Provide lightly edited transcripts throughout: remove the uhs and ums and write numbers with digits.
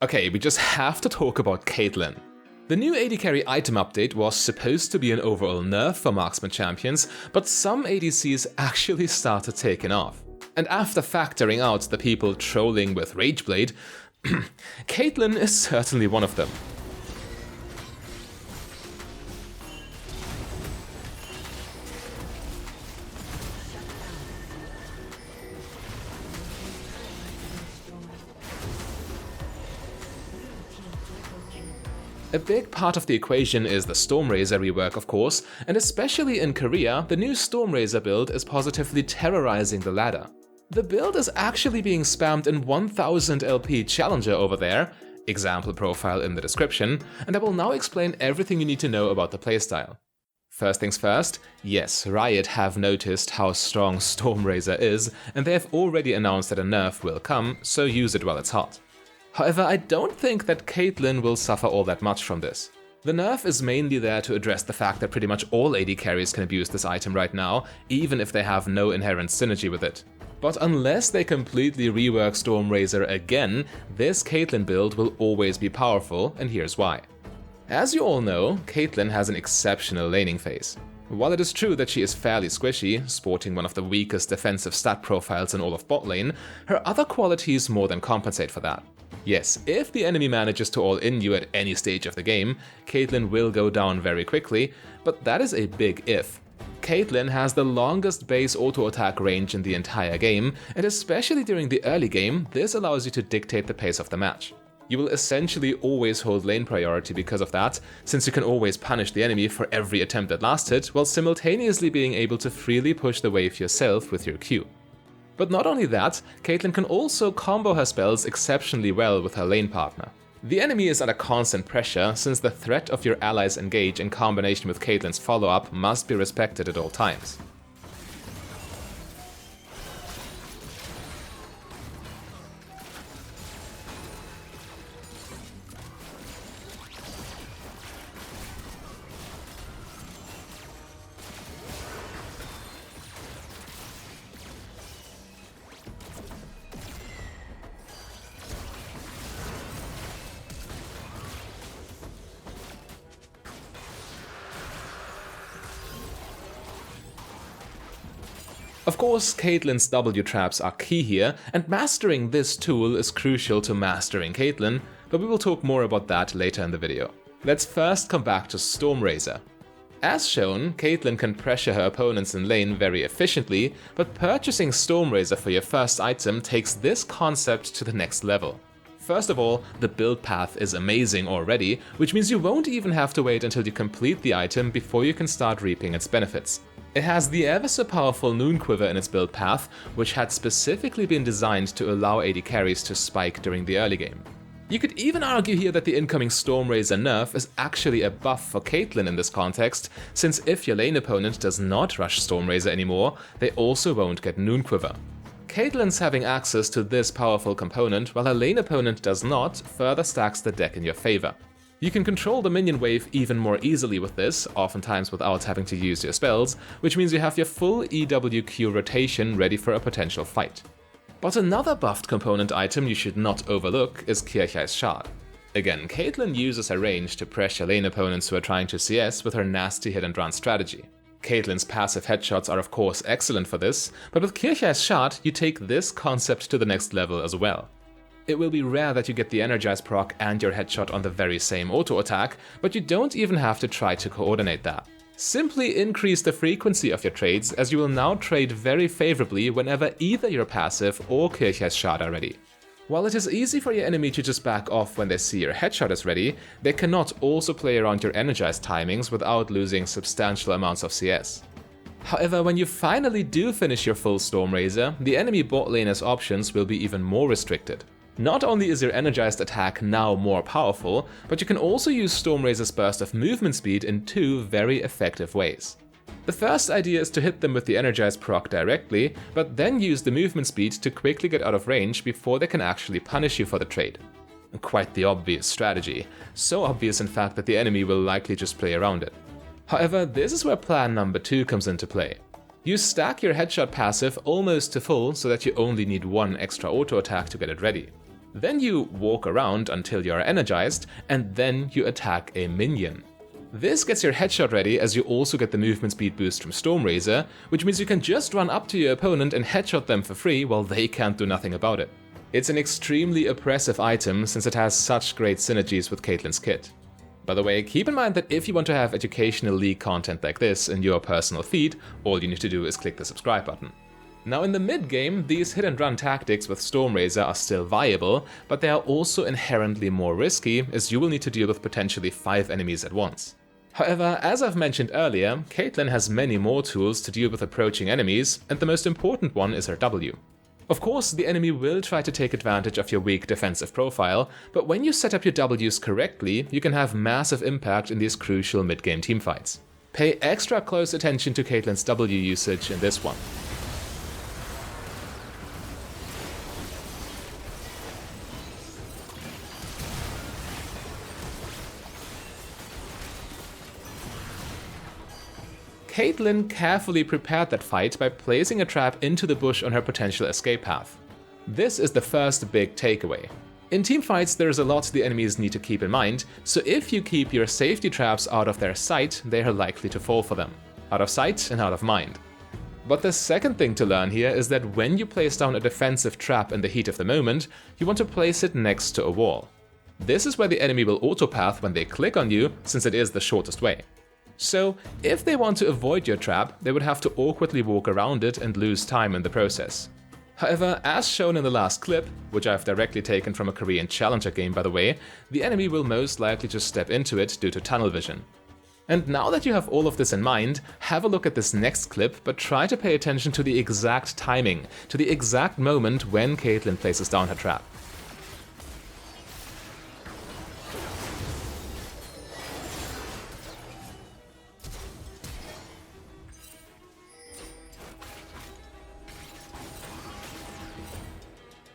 Okay, we just have to talk about Caitlyn. The new AD carry item update was supposed to be an overall nerf for marksman champions, but some ADCs actually started taking off. And after factoring out the people trolling with Rageblade, Caitlyn is certainly one of them. A big part of the equation is the Stormrazor rework, of course, and especially in Korea, the new Stormrazor build is positively terrorizing the ladder. The build is actually being spammed in 1000 LP Challenger over there, example profile in the description, and I will now explain everything you need to know about the playstyle. First things first, yes, Riot have noticed how strong Stormrazor is, and they have already announced that a nerf will come, so use it while it's hot. However, I don't think that Caitlyn will suffer all that much from this. The nerf is mainly there to address the fact that pretty much all AD carries can abuse this item right now, even if they have no inherent synergy with it. But unless they completely rework Stormrazor again, this Caitlyn build will always be powerful, and here's why. As you all know, Caitlyn has an exceptional laning phase. While it is true that she is fairly squishy, sporting one of the weakest defensive stat profiles in all of bot lane, her other qualities more than compensate for that. Yes, if the enemy manages to all-in you at any stage of the game, Caitlyn will go down very quickly, but that is a big if. Caitlyn has the longest base auto-attack range in the entire game, and especially during the early game, this allows you to dictate the pace of the match. You will essentially always hold lane priority because of that, since you can always punish the enemy for every attempt that lasted, while simultaneously being able to freely push the wave yourself with your Q. But not only that, Caitlyn can also combo her spells exceptionally well with her lane partner. The enemy is under constant pressure, since the threat of your allies engage in combination with Caitlyn's follow-up must be respected at all times. Of course, Caitlyn's W traps are key here, and mastering this tool is crucial to mastering Caitlyn, but we will talk more about that later in the video. Let's first come back to Stormrazor. As shown, Caitlyn can pressure her opponents in lane very efficiently, but purchasing Stormrazor for your first item takes this concept to the next level. First of all, the build path is amazing already, which means you won't even have to wait until you complete the item before you can start reaping its benefits. It has the ever so powerful Noon Quiver in its build path, which had specifically been designed to allow AD carries to spike during the early game. You could even argue here that the incoming Stormrazor nerf is actually a buff for Caitlyn in this context, since if your lane opponent does not rush Stormrazor anymore, they also won't get Noon Quiver. Caitlyn's having access to this powerful component while her lane opponent does not further stacks the deck in your favor. You can control the minion wave even more easily with this, oftentimes without having to use your spells, which means you have your full EWQ rotation ready for a potential fight. But another buffed component item you should not overlook is Kirchhei's Shard. Again, Caitlyn uses her range to pressure lane opponents who are trying to CS with her nasty hit and run strategy. Caitlyn's passive headshots are of course excellent for this, but with Kirchhei's Shard you take this concept to the next level as well. It will be rare that you get the Energize proc and your headshot on the very same auto attack, but you don't even have to try to coordinate that. Simply increase the frequency of your trades, as you will now trade very favorably whenever either your passive or Kirchhei's Shard are ready. While it is easy for your enemy to just back off when they see your headshot is ready, they cannot also play around your Energize timings without losing substantial amounts of CS. However, when you finally do finish your full Stormrazor, the enemy bot laner's options will be even more restricted. Not only is your energized attack now more powerful, but you can also use Stormrazor's burst of movement speed in two very effective ways. The first idea is to hit them with the energized proc directly, but then use the movement speed to quickly get out of range before they can actually punish you for the trade. Quite the obvious strategy, so obvious in fact that the enemy will likely just play around it. However, this is where plan number 2 comes into play. You stack your headshot passive almost to full so that you only need one extra auto attack to get it ready. Then you walk around until you are energized, and then you attack a minion. This gets your headshot ready, as you also get the movement speed boost from Stormrazor, which means you can just run up to your opponent and headshot them for free while they can't do nothing about it. It's an extremely oppressive item since it has such great synergies with Caitlyn's kit. By the way, keep in mind that if you want to have educational league content like this in your personal feed, all you need to do is click the subscribe button. Now in the mid-game, these hit-and-run tactics with Stormrazor are still viable, but they are also inherently more risky, as you will need to deal with potentially 5 enemies at once. However, as I've mentioned earlier, Caitlyn has many more tools to deal with approaching enemies, and the most important one is her W. Of course, the enemy will try to take advantage of your weak defensive profile, but when you set up your Ws correctly, you can have massive impact in these crucial mid-game teamfights. Pay extra close attention to Caitlyn's W usage in this one. Caitlyn carefully prepared that fight by placing a trap into the bush on her potential escape path. This is the first big takeaway. In teamfights, there is a lot the enemies need to keep in mind, so if you keep your safety traps out of their sight, they are likely to fall for them. Out of sight and out of mind. But the second thing to learn here is that when you place down a defensive trap in the heat of the moment, you want to place it next to a wall. This is where the enemy will autopath when they click on you, since it is the shortest way. So, if they want to avoid your trap, they would have to awkwardly walk around it and lose time in the process. However, as shown in the last clip, which I've directly taken from a Korean Challenger game by the way, the enemy will most likely just step into it due to tunnel vision. And now that you have all of this in mind, have a look at this next clip, but try to pay attention to the exact timing, to the exact moment when Caitlyn places down her trap.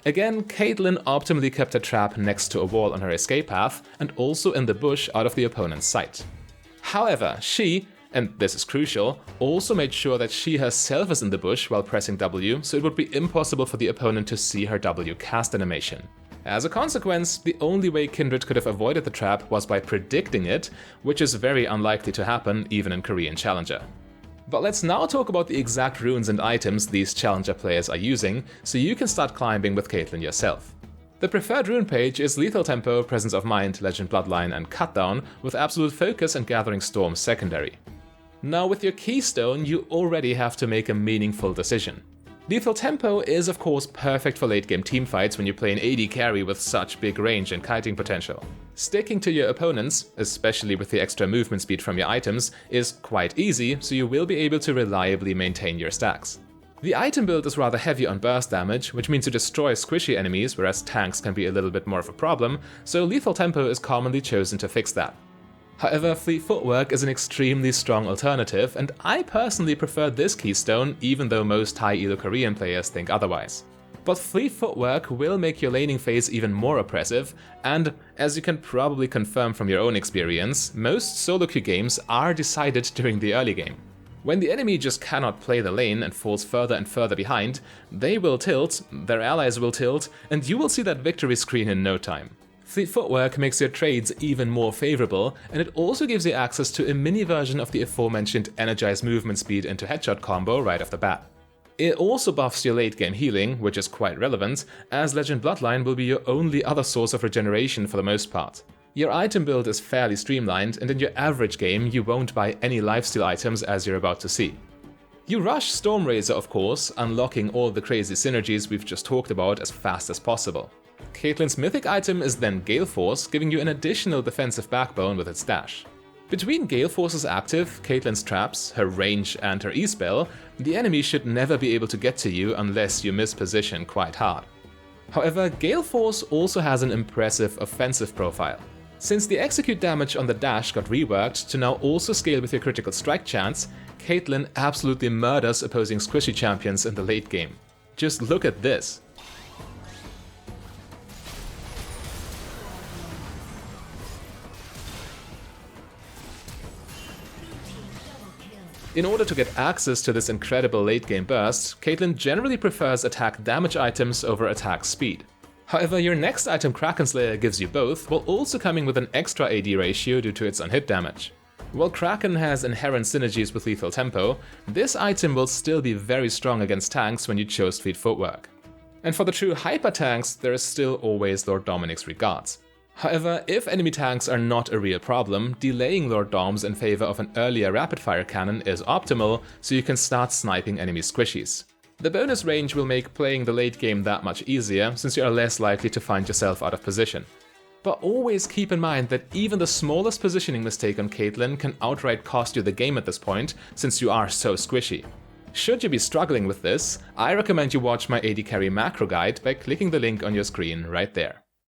Again, Caitlyn optimally kept her trap next to a wall on her escape path, and also in the bush out of the opponent's sight. However, she, and this is crucial, also made sure that she herself is in the bush while pressing W, so it would be impossible for the opponent to see her W cast animation. As a consequence, the only way Kindred could have avoided the trap was by predicting it, which is very unlikely to happen even in Korean Challenger. But let's now talk about the exact runes and items these Challenger players are using, so you can start climbing with Caitlyn yourself. The preferred rune page is Lethal Tempo, Presence of Mind, Legend Bloodline and Cutdown, with Absolute Focus and Gathering Storm secondary. Now with your keystone, you already have to make a meaningful decision. Lethal Tempo is of course perfect for late game teamfights when you play an AD carry with such big range and kiting potential. Sticking to your opponents, especially with the extra movement speed from your items, is quite easy, so you will be able to reliably maintain your stacks. The item build is rather heavy on burst damage, which means you destroy squishy enemies, whereas tanks can be a little bit more of a problem, so Lethal Tempo is commonly chosen to fix that. However, Fleet Footwork is an extremely strong alternative, and I personally prefer this keystone, even though most high elo Korean players think otherwise. But Fleet Footwork will make your laning phase even more oppressive, and as you can probably confirm from your own experience, most solo queue games are decided during the early game. When the enemy just cannot play the lane and falls further and further behind, they will tilt, their allies will tilt, and you will see that victory screen in no time. Fleet Footwork makes your trades even more favorable, and it also gives you access to a mini version of the aforementioned energized movement speed into headshot combo right off the bat. It also buffs your late game healing, which is quite relevant, as Legend Bloodline will be your only other source of regeneration for the most part. Your item build is fairly streamlined, and in your average game you won't buy any lifesteal items as you're about to see. You rush Stormrazor of course, unlocking all the crazy synergies we've just talked about as fast as possible. Caitlyn's mythic item is then Gale Force, giving you an additional defensive backbone with its dash. Between Gale Force's active, Caitlyn's traps, her range and her E-spell, the enemy should never be able to get to you unless you misposition quite hard. However, Gale Force also has an impressive offensive profile. Since the execute damage on the dash got reworked to now also scale with your critical strike chance, Caitlyn absolutely murders opposing squishy champions in the late game. Just look at this. In order to get access to this incredible late game burst, Caitlyn generally prefers attack damage items over attack speed. However, your next item Kraken Slayer gives you both, while also coming with an extra AD ratio due to its unhit damage. While Kraken has inherent synergies with lethal tempo, this item will still be very strong against tanks when you chose Fleet Footwork. And for the true hyper tanks, there is still always Lord Dominik's Regards. However, if enemy tanks are not a real problem, delaying Lord Doms in favor of an earlier rapid-fire cannon is optimal, so you can start sniping enemy squishies. The bonus range will make playing the late game that much easier, since you are less likely to find yourself out of position. But always keep in mind that even the smallest positioning mistake on Caitlyn can outright cost you the game at this point, since you are so squishy. Should you be struggling with this, I recommend you watch my AD Carry macro guide by clicking the link on your screen right there.